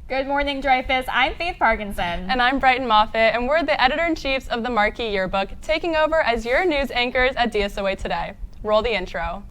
Good morning, Dreyfus. I'm Faith Parkinson. And I'm Brighton Moffitt, and we're the editor-in-chiefs of the Marquee Yearbook, taking over as your news anchors at DSOA Today. Roll the intro.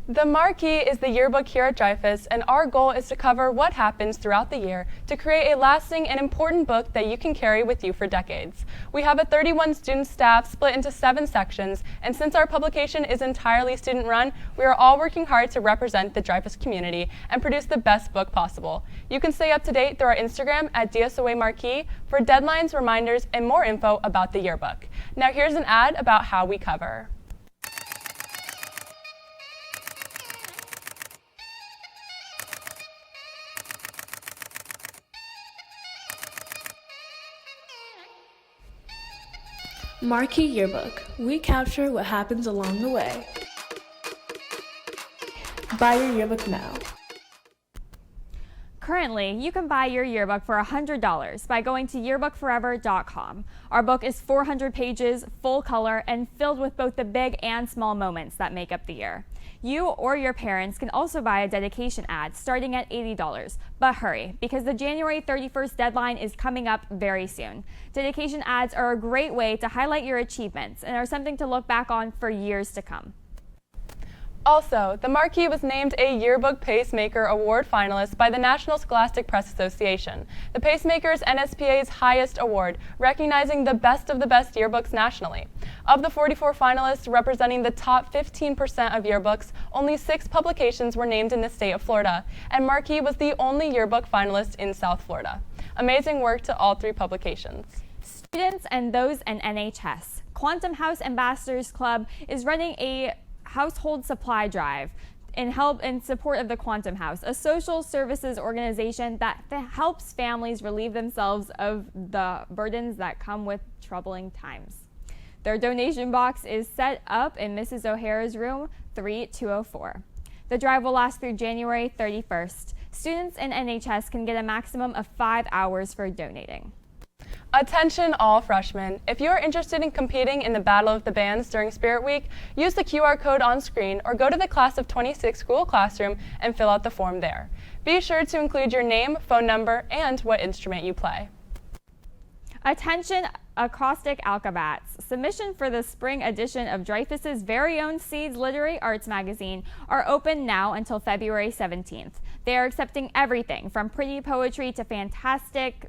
The Marquee is the yearbook here at Dreyfus, and our goal is to cover what happens throughout the year to create a lasting and important book that you can carry with you for decades. We have a 31-student staff split into 7 sections, and since our publication is entirely student-run, we are all working hard to represent the Dreyfus community and produce the best book possible. You can stay up to date through our Instagram at DSOA Marquee for deadlines, reminders, and more info about the yearbook. Now here's an ad about how we cover. Marquee Yearbook. We capture what happens along the way. Buy your yearbook now. Currently, you can buy your yearbook for $100 by going to yearbookforever.com. Our book is 400 pages, full color, and filled with both the big and small moments that make up the year. You or your parents can also buy a dedication ad starting at $80, but hurry, because the January 31st deadline is coming up very soon. Dedication ads are a great way to highlight your achievements and are something to look back on for years to come. Also, the Marquee was named a Yearbook Pacemaker Award finalist by the National Scholastic Press Association. The Pacemaker is NSPA's highest award, recognizing the best of the best yearbooks nationally. Of the 44 finalists representing the top 15% of yearbooks, only 6 publications were named in the state of Florida, and Marquee was the only yearbook finalist in South Florida. Amazing work to all 3 publications. Students and those in NHS. Quantum House Ambassadors Club is running a household supply drive in support of the Quantum House, a social services organization that helps families relieve themselves of the burdens that come with troubling times. Their donation box is set up in Mrs. O'Hara's room 3204. The drive will last through January 31st. Students in NHS can get a maximum of 5 hours for donating. Attention all freshmen. If you are interested in competing in the Battle of the Bands during Spirit Week, use the QR code on screen or go to the Class of 26 School Classroom and fill out the form there. Be sure to include your name, phone number, and what instrument you play. Attention acoustic alphabets. Submission for the spring edition of Dreyfus's very own Seeds Literary Arts magazine are open now until February 17th. They are accepting everything from pretty poetry to fantastic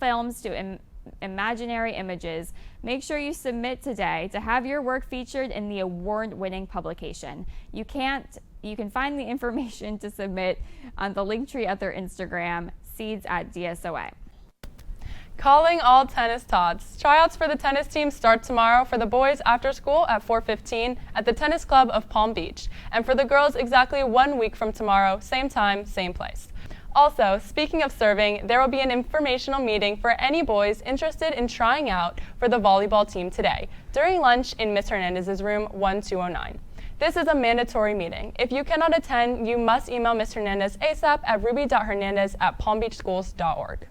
films to imaginary images. Make sure you submit today to have your work featured in the award-winning publication. You can find the information to submit on the link tree at their Instagram, seeds@DSOA. Calling all tennis tots. Tryouts for the tennis team start tomorrow for the boys after school at 4:15 at the Tennis Club of Palm Beach, and for the girls exactly 1 week from tomorrow, same time, same place. Also, speaking of serving, there will be an informational meeting for any boys interested in trying out for the volleyball team today during lunch in Ms. Hernandez's room 1209. This is a mandatory meeting. If you cannot attend, you must email Ms. Hernandez ASAP at ruby.hernandez@palmbeachschools.org.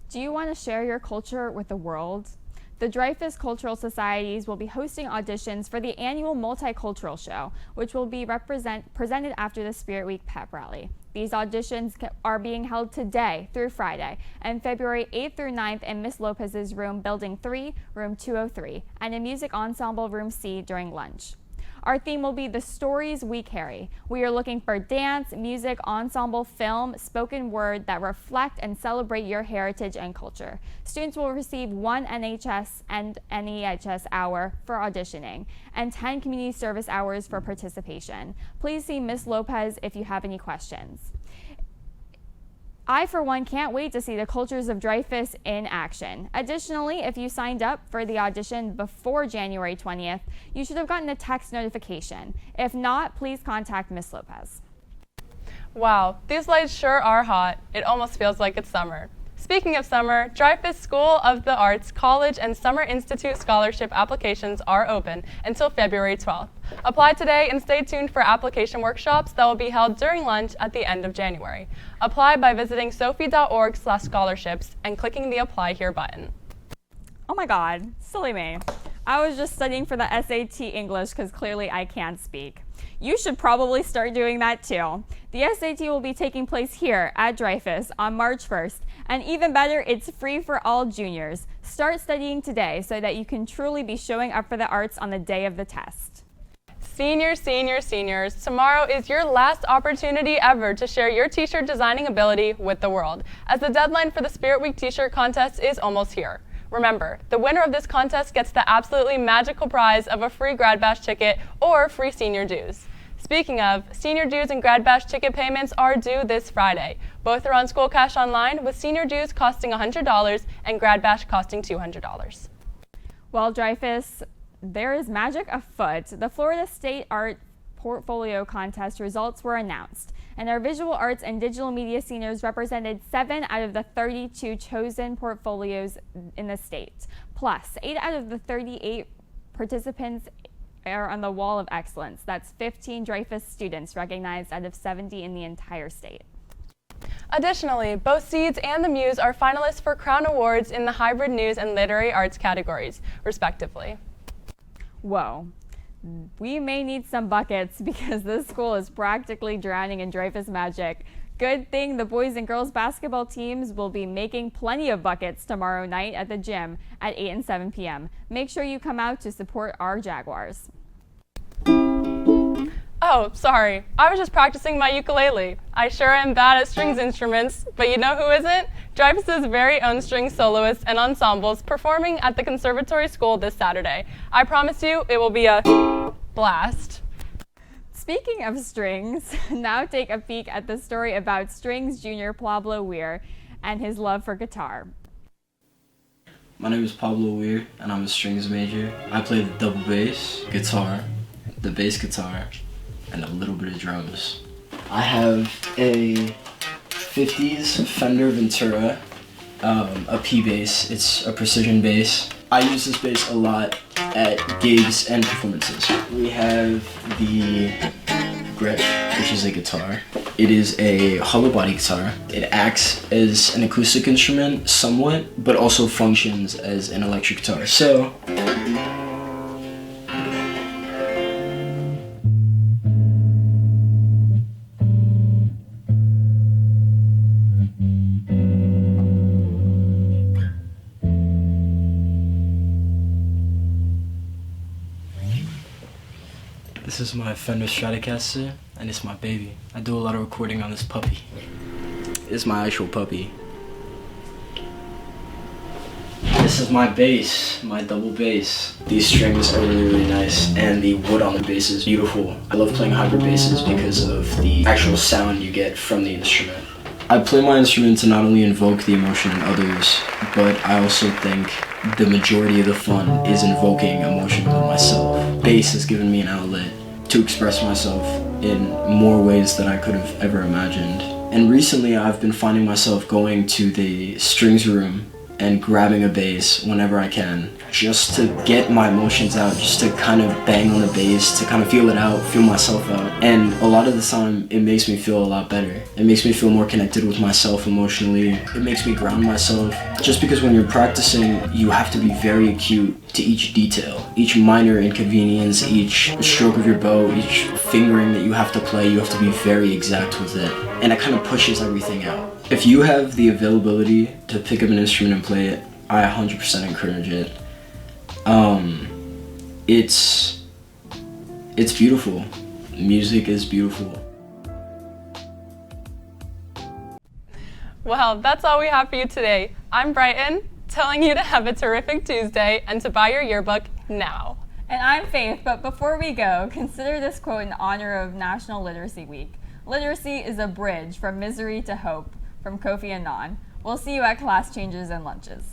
Do you want to share your culture with the world? The Dreyfus Cultural Societies will be hosting auditions for the annual Multicultural Show, which will be presented after the Spirit Week pep rally. These auditions are being held today through Friday, and February 8th through 9th in Miss Lopez's room, Building 3, room 203, and in Music Ensemble Room C during lunch. Our theme will be the stories we carry. We are looking for dance, music, ensemble, film, spoken word that reflect and celebrate your heritage and culture. Students will receive 1 NHS and NEHS hour for auditioning and 10 community service hours for participation. Please see Ms. Lopez if you have any questions. I, for one, can't wait to see the cultures of Dreyfus in action. Additionally, if you signed up for the audition before January 20th, you should have gotten a text notification. If not, please contact Ms. Lopez. Wow, these lights sure are hot. It almost feels like it's summer. Speaking of summer, Dreyfus School of the Arts College and Summer Institute scholarship applications are open until February 12th. Apply today and stay tuned for application workshops that will be held during lunch at the end of January. Apply by visiting sophie.org/scholarships and clicking the Apply Here button. Oh my God, silly me. I was just studying for the SAT English because clearly I can't speak. You should probably start doing that too. The SAT will be taking place here at Dreyfus on March 1st, and even better, it's free for all juniors. Start studying today so that you can truly be showing up for the arts on the day of the test. Seniors, seniors, seniors, tomorrow is your last opportunity ever to share your t-shirt designing ability with the world, as the deadline for the Spirit Week t-shirt contest is almost here. Remember, the winner of this contest gets the absolutely magical prize of a free Grad Bash ticket or free senior dues. Speaking of, senior dues and Grad Bash ticket payments are due this Friday. Both are on School Cash Online, with senior dues costing $100 and Grad Bash costing $200. Well, Dreyfus, there is magic afoot. The Florida State Art Portfolio Contest results were announced, and our visual arts and digital media seniors represented 7 out of the 32 chosen portfolios in the state. Plus, 8 out of the 38 participants are on the Wall of Excellence. That's 15 Dreyfus students recognized out of 70 in the entire state. Additionally, both Seeds and the Muse are finalists for Crown Awards in the Hybrid News and Literary Arts categories, respectively. Whoa. We may need some buckets because this school is practically drowning in Dreyfus magic. Good thing the boys and girls basketball teams will be making plenty of buckets tomorrow night at the gym at 8 and 7 p.m. Make sure you come out to support our Jaguars. Oh, sorry. I was just practicing my ukulele. I sure am bad at strings instruments, but you know who isn't? Dreyfus's very own string soloists and ensembles performing at the Conservatory School this Saturday. I promise you, it will be a blast. Speaking of strings, now take a peek at the story about strings junior Pablo Weir and his love for guitar. My name is Pablo Weir, and I'm a strings major. I play the double bass, guitar, the bass guitar, and a little bit of drums. I have a 50s Fender Ventura, a P bass. It's a precision bass. I use this bass a lot at gigs and performances. We have the Gretsch, which is a guitar. It is a hollow body guitar. It acts as an acoustic instrument somewhat, but also functions as an electric guitar. So, this is my Fender Stratocaster, and it's my baby. I do a lot of recording on this puppy. It's my actual puppy. This is my bass, my double bass. These strings are really, really nice, and the wood on the bass is beautiful. I love playing hybrid basses because of the actual sound you get from the instrument. I play my instrument to not only invoke the emotion in others, but I also think the majority of the fun is invoking emotion within myself. Bass has given me an outlet to express myself in more ways than I could have ever imagined. And recently I've been finding myself going to the strings room and grabbing a bass whenever I can, just to get my emotions out, just to kind of bang on the bass, to kind of feel it out, feel myself out. And a lot of the time, it makes me feel a lot better. It makes me feel more connected with myself emotionally. It makes me ground myself. Just because when you're practicing, you have to be very acute to each detail, each minor inconvenience, each stroke of your bow, each fingering that you have to play, you have to be very exact with it. And it kind of pushes everything out. If you have the availability to pick up an instrument and play it, I 100% encourage it. It's beautiful. Music is beautiful. Well, that's all we have for you today. I'm Brighton, telling you to have a terrific Tuesday and to buy your yearbook now. And I'm Faith, but before we go, consider this quote in honor of National Literacy Week. Literacy is a bridge from misery to hope, from Kofi Annan. We'll see you at class changes and lunches.